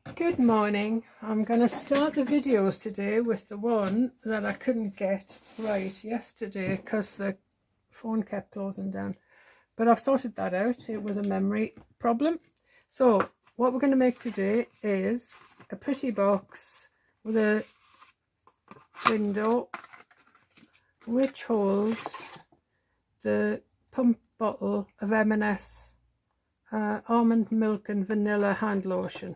Good morning. I'm going to start the videos today with the one that I couldn't get right yesterday because the phone kept closing down. But I've sorted that out. It was a memory problem. So what we're going to make today is a pretty box with a window which holds the pump bottle of M&S almond milk and vanilla hand lotion.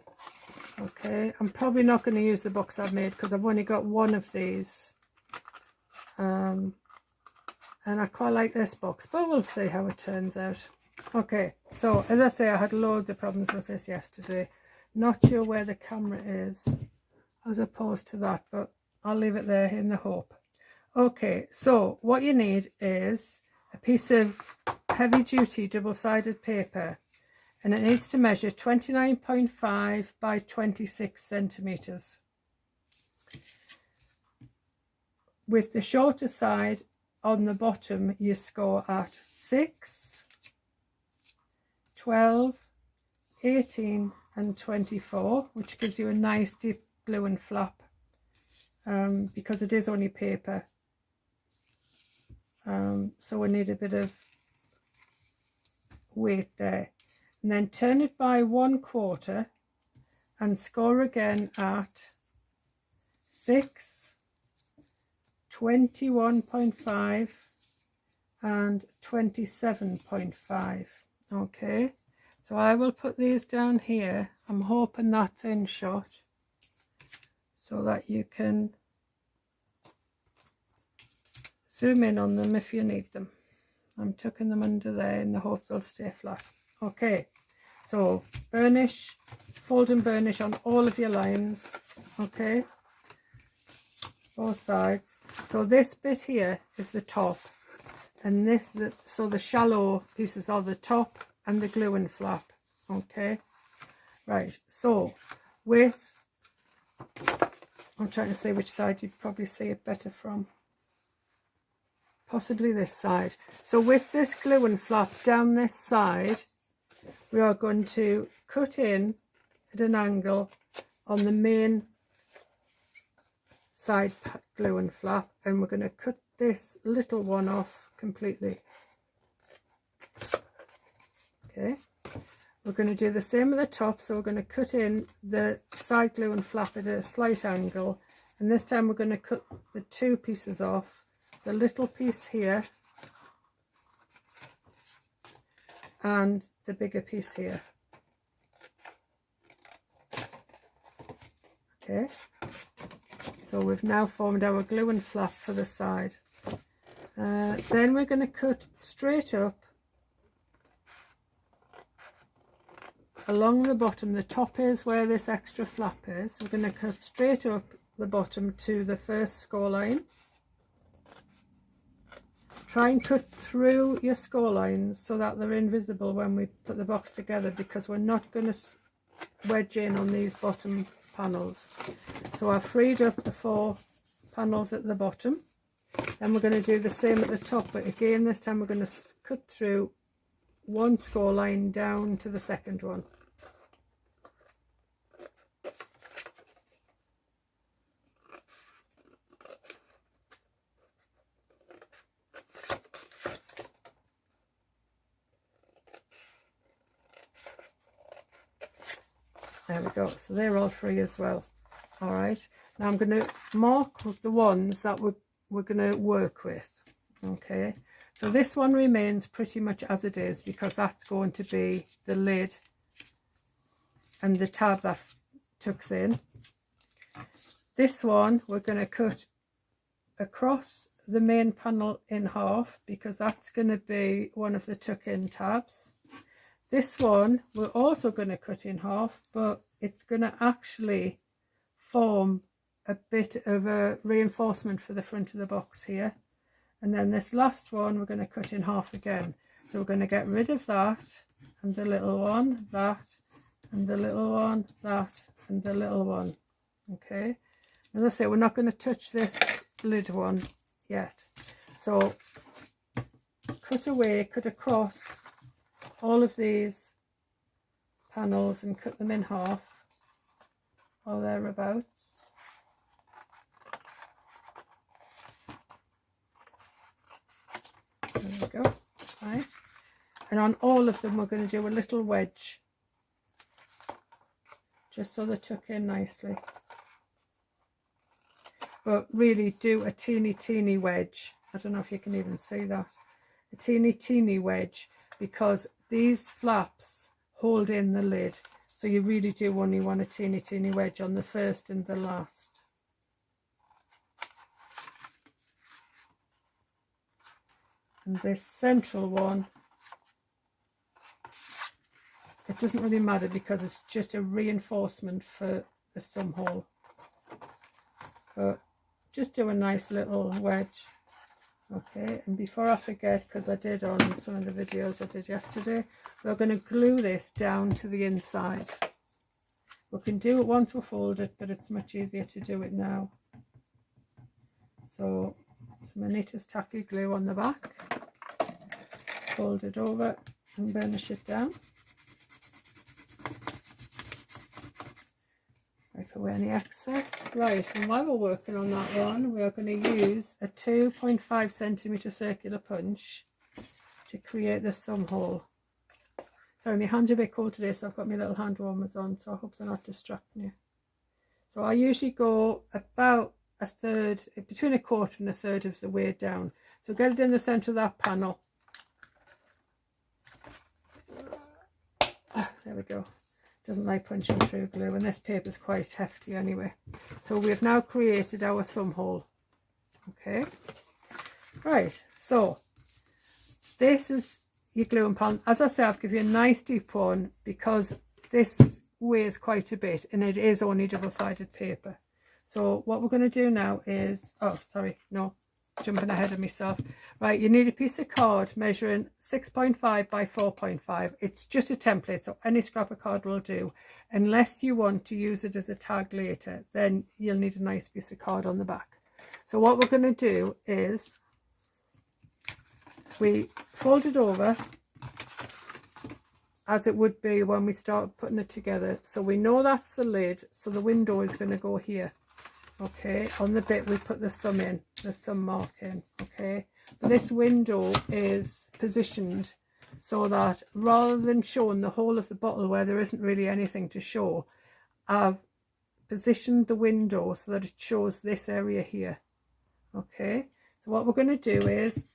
Okay, I'm probably not going to use the box I've made because I've only got one of these, and I quite like this box, but we'll see how it turns out. Okay, so as I say, I had loads of problems with this yesterday. Not sure where the camera is as opposed to that, but I'll leave it there in the hope. Okay, so what you need is a piece of heavy duty double-sided paper, and it needs to measure 29.5 by 26 centimeters. With the shorter side on the bottom, you score at 6, 12, 18 and 24, which gives you a nice deep glue and flap, because it is only paper. So we need a bit of weight there. And then turn it by 1/4 and score again at 6, 21.5 and 27.5. Okay, so I will put these down here. I'm hoping that's in shot so that you can zoom in on them if you need them. I'm tucking them under there in the hope they'll stay flat. Okay, so burnish, fold and burnish on all of your lines. Okay, both sides. So this bit here is the top, and this, so the shallow pieces are the top and the glue and flap. Okay, right, so with, I'm trying to see which side you'd probably see it better from. Possibly this side. So with this glue and flap down this side, we are going to cut in at an angle on the main side glue and flap, and we're going to cut this little one off completely. Okay, we're going to do the same at the top, so we're going to cut in the side glue and flap at a slight angle, and this time we're going to cut the two pieces off, the little piece here and the bigger piece here. Okay, so we've now formed our glue and flap for the side. Then we're going to cut straight up along the bottom. The top is where this extra flap is. We're going to cut straight up the bottom to the first score line. Try and cut through your score lines so that they're invisible when we put the box together, because we're not going to wedge in on these bottom panels. So I've freed up the 4 panels at the bottom. Then we're going to do the same at the top, but again this time we're going to cut through one score line down to the second one. There we go, so they're all free as well. All right, now I'm going to mark the ones that we're going to work with. Okay, so this one remains pretty much as it is because that's going to be the lid and the tab that tucks in. This one we're going to cut across the main panel in half because that's going to be one of the tuck-in tabs. This one we're also going to cut in half, but it's going to actually form a bit of a reinforcement for the front of the box here. And then this last one we're going to cut in half again. So we're going to get rid of that and the little one, that and the little one, that and the little one. Okay, as I say, we're not going to touch this lid one yet. So cut away, cut across all of these panels and cut them in half. or thereabouts. There we go. Right, and on all of them we're going to do a little wedge, just so they tuck in nicely. But really do a teeny wedge. I don't know if you can even see that. A teeny wedge, because these flaps hold in the lid. So you really do only want a teeny wedge on the first and the last. And this central one, it doesn't really matter because it's just a reinforcement for the thumb hole. But just do a nice little wedge. Okay, and before I forget, because I did on some of the videos I did yesterday, we're going to glue this down to the inside. We can do it once we fold it, but it's much easier to do it now. So some Anita's tacky glue on the back, fold it over and burnish it down. Wipe away any excess. Right, and while we're working on that one, we are going to use a 2.5 centimetre circular punch to create the thumb hole. Sorry, my hands are a bit cold today, so I've got my little hand warmers on, so I hope they're not distracting you. So I usually go about a third, between a quarter and a third of the way down. So get it in the centre of that panel. There we go. Doesn't like punching through glue, and this paper is quite hefty anyway. So we've now created our thumb hole. Okay, right, so this is your gluing pan. As I say, I've given you a nice deep one because this weighs quite a bit and it is only double-sided paper. So what we're going to do now is, oh sorry, no, jumping ahead of myself. Right, you need a piece of card measuring 6.5 by 4.5. It's just a template, so any scrap of card will do. Unless you want to use it as a tag later, then you'll need a nice piece of card on the back. So what we're going to do is we fold it over as it would be when we start putting it together. So we know that's the lid, so the window is going to go here. Okay, on the bit we put the thumb in, the thumb mark in. Okay, but this window is positioned so that rather than showing the whole of the bottle where there isn't really anything to show, I've positioned the window so that it shows this area here. Okay, so what we're going to do is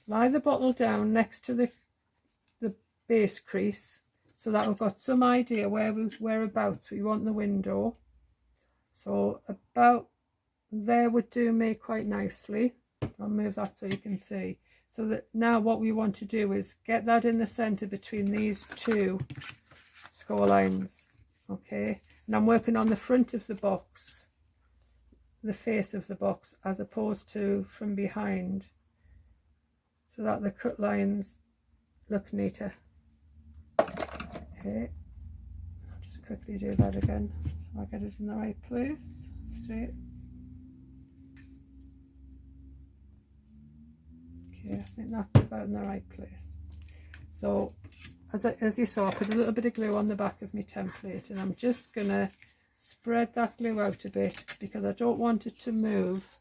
lie the bottle down next to the base crease so that we've got some idea whereabouts we want the window. So about there would do me quite nicely. I'll move that so you can see. So that now what we want to do is get that in the center between these two score lines. Okay, and I'm working on the front of the box, the face of the box, as opposed to from behind, so that the cut lines look neater. Okay, I'll just quickly do that again so I get it in the right place, straight. Okay, I think that's about in the right place. So as you saw, I put a little bit of glue on the back of my template, and I'm just going to spread that glue out a bit because I don't want it to move,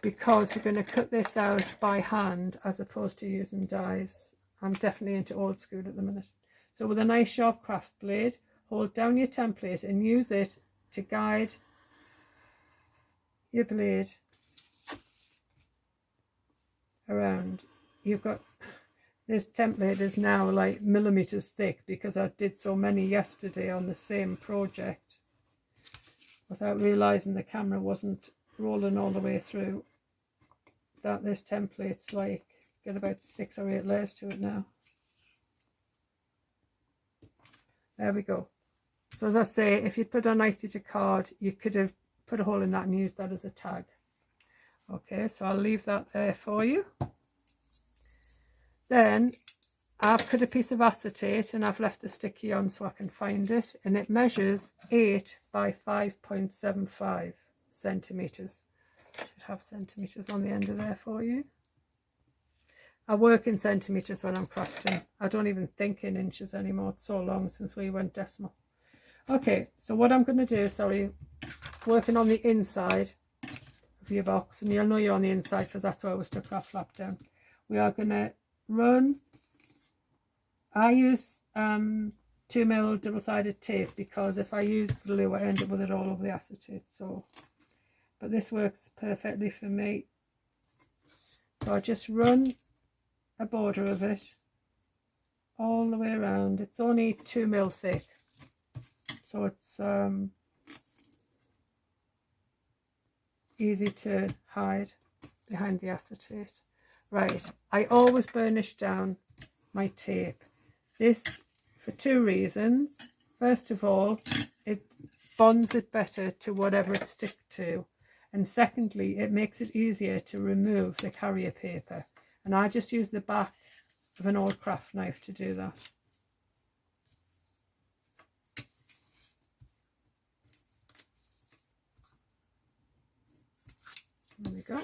because we're going to cut this out by hand as opposed to using dies. I'm definitely into old school at the minute. So with a nice sharp craft blade, hold down your template and use it to guide your blade around. You've got, this template is now like millimeters thick because I did so many yesterday on the same project without realizing the camera wasn't rolling all the way through, that this template's like got about 6 or 8 layers to it now. There we go. So as I say, if you put a nice bit of card, you could have put a hole in that and used that as a tag. Okay, so I'll leave that there for you. Then I've cut a piece of acetate and I've left the sticky on so I can find it, and it measures 8 by 5.75 centimeters. Should have centimeters on the end of there for you. I work in centimeters when I'm crafting. I don't even think in inches anymore. It's so long since we went decimal. Okay, so what I'm going to do, sorry, working on the inside of your box, and you'll know you're on the inside because that's where we stuck that flap down. We are going to run, I use 2mm double-sided tape because if I use glue I end up with it all over the acetate, so, but this works perfectly for me. So I just run a border of it all the way around. It's only 2mm thick, so it's easy to hide behind the acetate. Right, I always burnish down my tape. This for two reasons. First of all, it bonds it better to whatever it sticks to, and secondly, it makes it easier to remove the carrier paper, and I just use the back of an old craft knife to do that. There we go.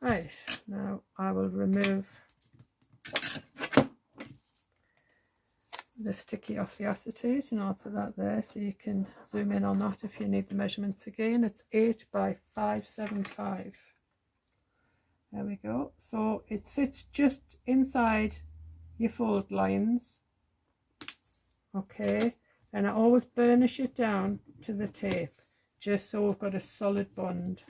Right, now I will remove the sticky off the acetate, and I'll put that there so you can zoom in on that if you need the measurements again. It's 8 by 575. There we go. So it sits just inside your fold lines. Okay, and I always burnish it down to the tape just so we've got a solid bond.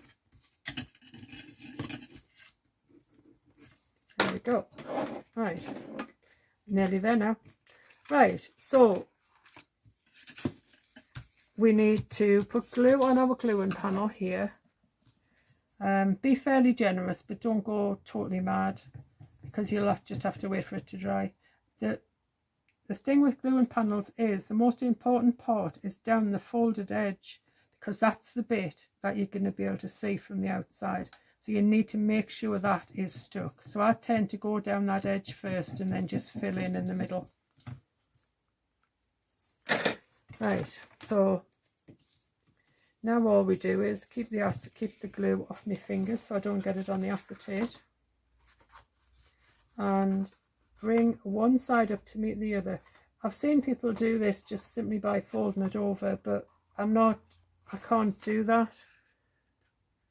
There we go. Right, nearly there now. Right, so we need to put glue on our gluing panel here. Be fairly generous, but don't go totally mad because you'll just have to wait for it to dry. The thing with gluing panels is the most important part is down the folded edge, because that's the bit that you're going to be able to see from the outside. So you need to make sure that is stuck. So I tend to go down that edge first and then just fill in the middle. Right, so now all we do is keep the glue off my fingers so I don't get it on the acetate, and bring one side up to meet the other. I've seen people do this just simply by folding it over, but I can't do that.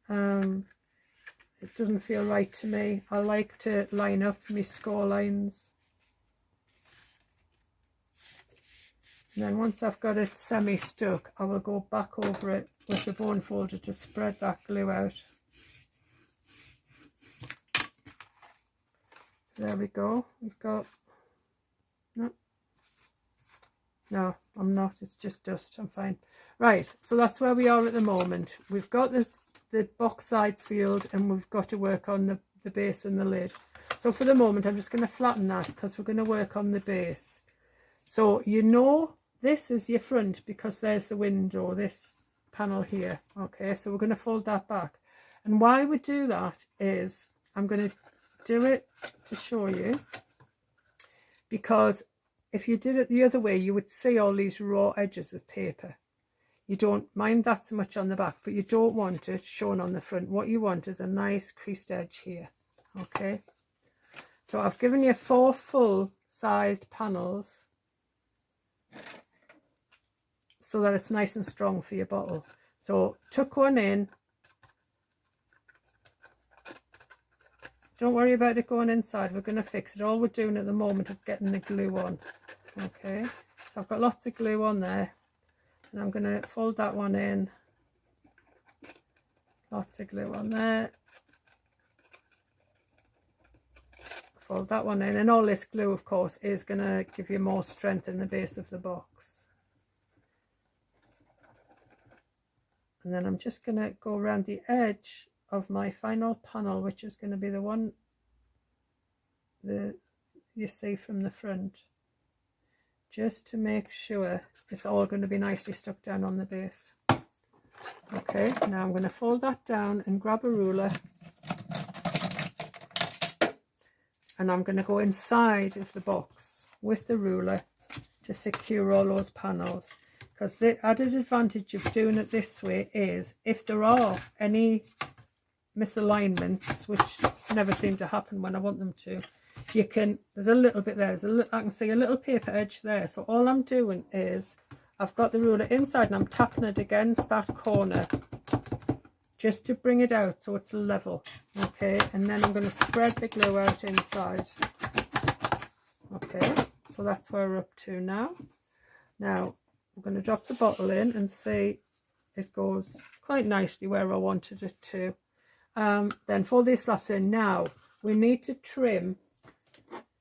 It doesn't feel right to me. I like to line up my score lines. And then once I've got it semi-stuck, I will go back over it with the bone folder to spread that glue out. So there we go. We've got... No, I'm not. It's just dust. I'm fine. Right, so that's where we are at the moment. We've got the box side sealed, and we've got to work on the base and the lid. So for the moment, I'm just going to flatten that because we're going to work on the base. So you know this is your front because there's the window, this panel here. Okay, so we're going to fold that back. And why we do that is, I'm going to do it to show you, because if you did it the other way, you would see all these raw edges of paper. You don't mind that so much on the back, but you don't want it shown on the front. What you want is a nice creased edge here. Okay, so I've given you 4 full-sized panels so that it's nice and strong for your bottle. So tuck one in. Don't worry about it going inside. We're going to fix it. All we're doing at the moment is getting the glue on. Okay, so I've got lots of glue on there, and I'm going to fold that one in. Lots of glue on there. Fold that one in, and all this glue, of course, is going to give you more strength in the base of the box. And then I'm just going to go around the edge of my final panel, which is going to be the one that you see from the front, just to make sure it's all going to be nicely stuck down on the base. Okay, now I'm going to fold that down and grab a ruler, and I'm going to go inside of the box with the ruler to secure all those panels. Because the added advantage of doing it this way is, if there are any misalignments, which never seem to happen when I want them to, you can, there's a little bit there, I can see a little paper edge there. So all I'm doing is I've got the ruler inside and I'm tapping it against that corner just to bring it out so it's level. Okay, and then I'm going to spread the glue out inside. Okay, so that's where we're up to now. Now I'm going to drop the bottle in and see it goes quite nicely where I wanted it to. Then fold these flaps in. Now we need to trim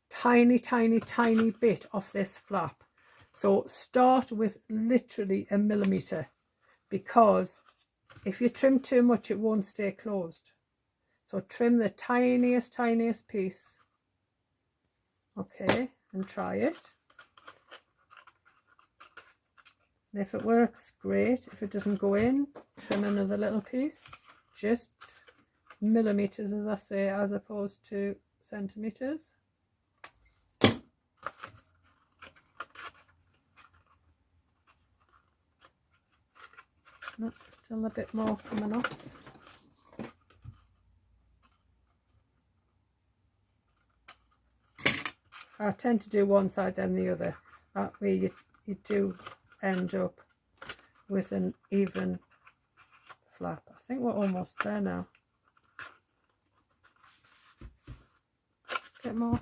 tiny bit off this flap. So start with literally 1 millimeter, because if you trim too much it won't stay closed. So trim the tiniest piece. Okay, and try it. And if it works, great. If it doesn't go in, trim another little piece. Just millimeters, as I say, as opposed to centimeters. No, still a bit more coming off. I tend to do one side then the other. That way you do end up with an even flap. I think we're almost there now. A bit more.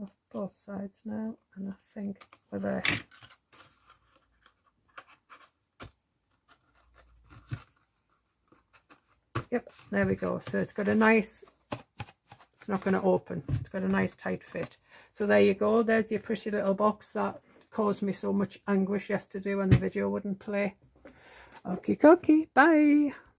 Off both sides now, and I think we're there. Yep, there we go. So it's got a nice, it's not going to open, it's got a nice tight fit. So there you go, there's your pretty little box that caused me so much anguish yesterday when the video wouldn't play. Okie dokie, bye.